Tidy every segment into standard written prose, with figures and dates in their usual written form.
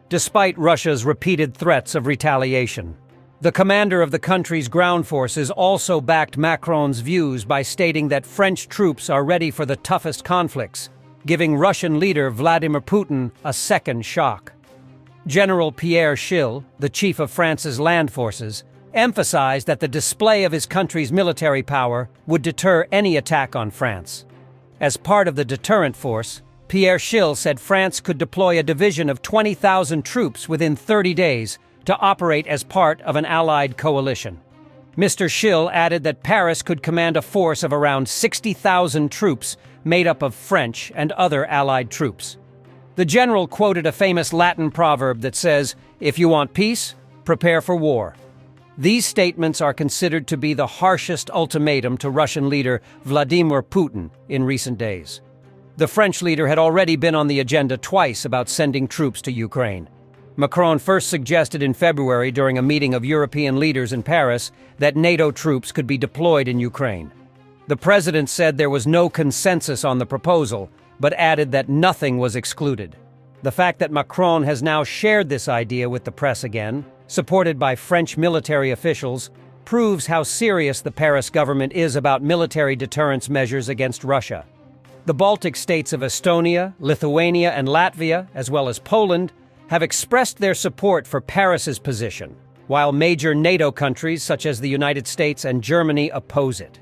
despite Russia's repeated threats of retaliation. The commander of the country's ground forces also backed Macron's views by stating that French troops are ready for the toughest conflicts, giving Russian leader Vladimir Putin a second shock. General Pierre Schill, the chief of France's land forces, emphasized that the display of his country's military power would deter any attack on France. As part of the deterrent force, Pierre Schill said France could deploy a division of 20,000 troops within 30 days to operate as part of an allied coalition. Mr. Schill added that Paris could command a force of around 60,000 troops made up of French and other allied troops. The general quoted a famous Latin proverb that says, "If you want peace, prepare for war." These statements are considered to be the harshest ultimatum to Russian leader Vladimir Putin in recent days. The French leader had already been on the agenda twice about sending troops to Ukraine. Macron first suggested in February during a meeting of European leaders in Paris that NATO troops could be deployed in Ukraine. The president said there was no consensus on the proposal, but added that nothing was excluded. The fact that Macron has now shared this idea with the press again, supported by French military officials, proves how serious the Paris government is about military deterrence measures against Russia. The Baltic states of Estonia, Lithuania, and Latvia, as well as Poland, have expressed their support for Paris's position, while major NATO countries such as the United States and Germany oppose it.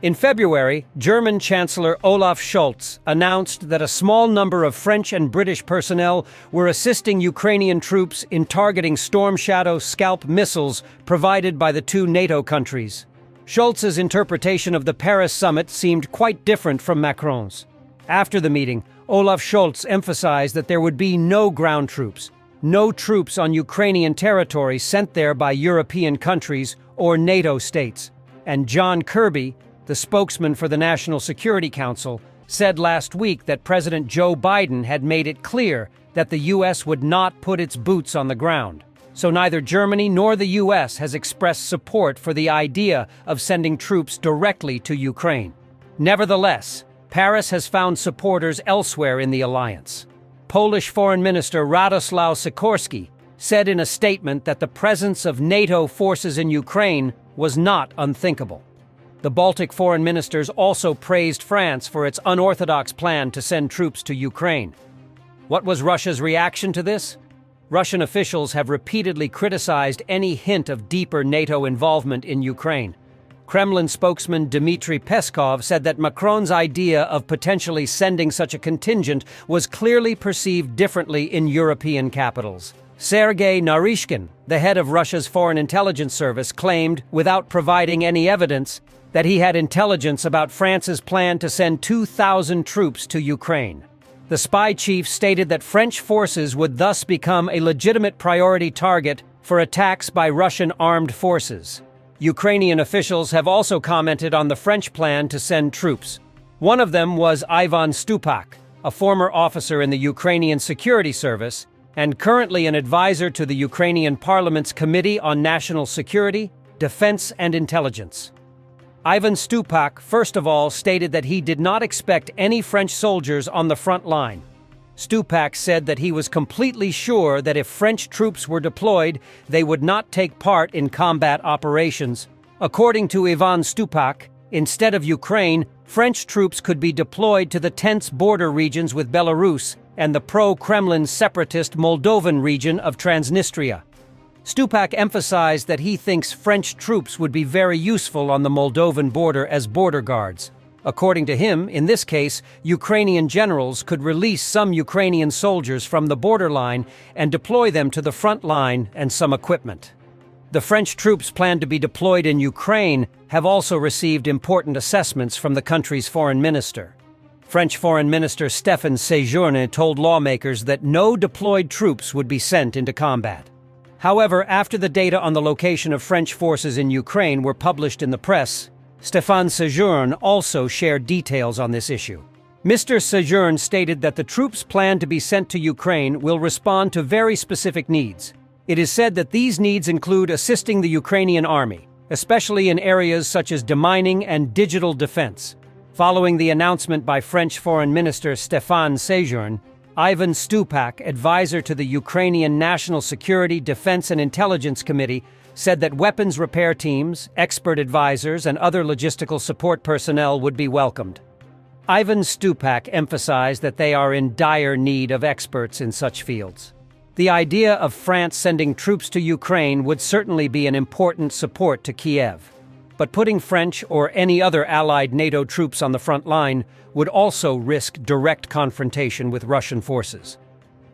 In February, German Chancellor Olaf Scholz announced that a small number of French and British personnel were assisting Ukrainian troops in targeting Storm Shadow Scalp missiles provided by the two NATO countries. Scholz's interpretation of the Paris summit seemed quite different from Macron's. After the meeting, Olaf Scholz emphasized that there would be no ground troops, no troops on Ukrainian territory sent there by European countries or NATO states. And John Kirby, the spokesman for the National Security Council, said last week that President Joe Biden had made it clear that the U.S. would not put its boots on the ground. So neither Germany nor the U.S. has expressed support for the idea of sending troops directly to Ukraine. Nevertheless, Paris has found supporters elsewhere in the alliance. Polish Foreign Minister Radosław Sikorski said in a statement that the presence of NATO forces in Ukraine was not unthinkable. The Baltic foreign ministers also praised France for its unorthodox plan to send troops to Ukraine. What was Russia's reaction to this? Russian officials have repeatedly criticized any hint of deeper NATO involvement in Ukraine. Kremlin spokesman Dmitry Peskov said that Macron's idea of potentially sending such a contingent was clearly perceived differently in European capitals. Sergei Naryshkin, the head of Russia's Foreign Intelligence Service, claimed, without providing any evidence, that he had intelligence about France's plan to send 2,000 troops to Ukraine. The spy chief stated that French forces would thus become a legitimate priority target for attacks by Russian armed forces. Ukrainian officials have also commented on the French plan to send troops. One of them was Ivan Stupak, a former officer in the Ukrainian Security Service and currently an advisor to the Ukrainian Parliament's Committee on National Security, Defense and Intelligence. Ivan Stupak, first of all, stated that he did not expect any French soldiers on the front line. Stupak said that he was completely sure that if French troops were deployed, they would not take part in combat operations. According to Ivan Stupak, instead of Ukraine, French troops could be deployed to the tense border regions with Belarus and the pro-Kremlin separatist Moldovan region of Transnistria. Stupak emphasized that he thinks French troops would be very useful on the Moldovan border as border guards. According to him, in this case, Ukrainian generals could release some Ukrainian soldiers from the borderline and deploy them to the front line and some equipment. The French troops planned to be deployed in Ukraine have also received important assessments from the country's foreign minister. French Foreign Minister Stéphane Séjourné told lawmakers that no deployed troops would be sent into combat. However, after the data on the location of French forces in Ukraine were published in the press, Stéphane Séjourné also shared details on this issue. Mr. Séjourné stated that the troops planned to be sent to Ukraine will respond to very specific needs. It is said that these needs include assisting the Ukrainian army, especially in areas such as demining and digital defense. Following the announcement by French Foreign Minister Stéphane Séjourné, Ivan Stupak, advisor to the Ukrainian National Security, Defense and Intelligence Committee, said that weapons repair teams, expert advisors, and other logistical support personnel would be welcomed. Ivan Stupak emphasized that they are in dire need of experts in such fields. The idea of France sending troops to Ukraine would certainly be an important support to Kiev. But putting French or any other allied NATO troops on the front line would also risk direct confrontation with Russian forces.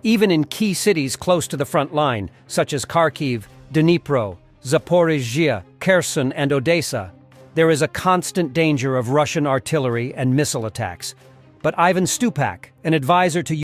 Even in key cities close to the front line, such as Kharkiv, Dnipro, Zaporizhzhia, Kherson, and Odessa, there is a constant danger of Russian artillery and missile attacks. But Ivan Stupak, an advisor to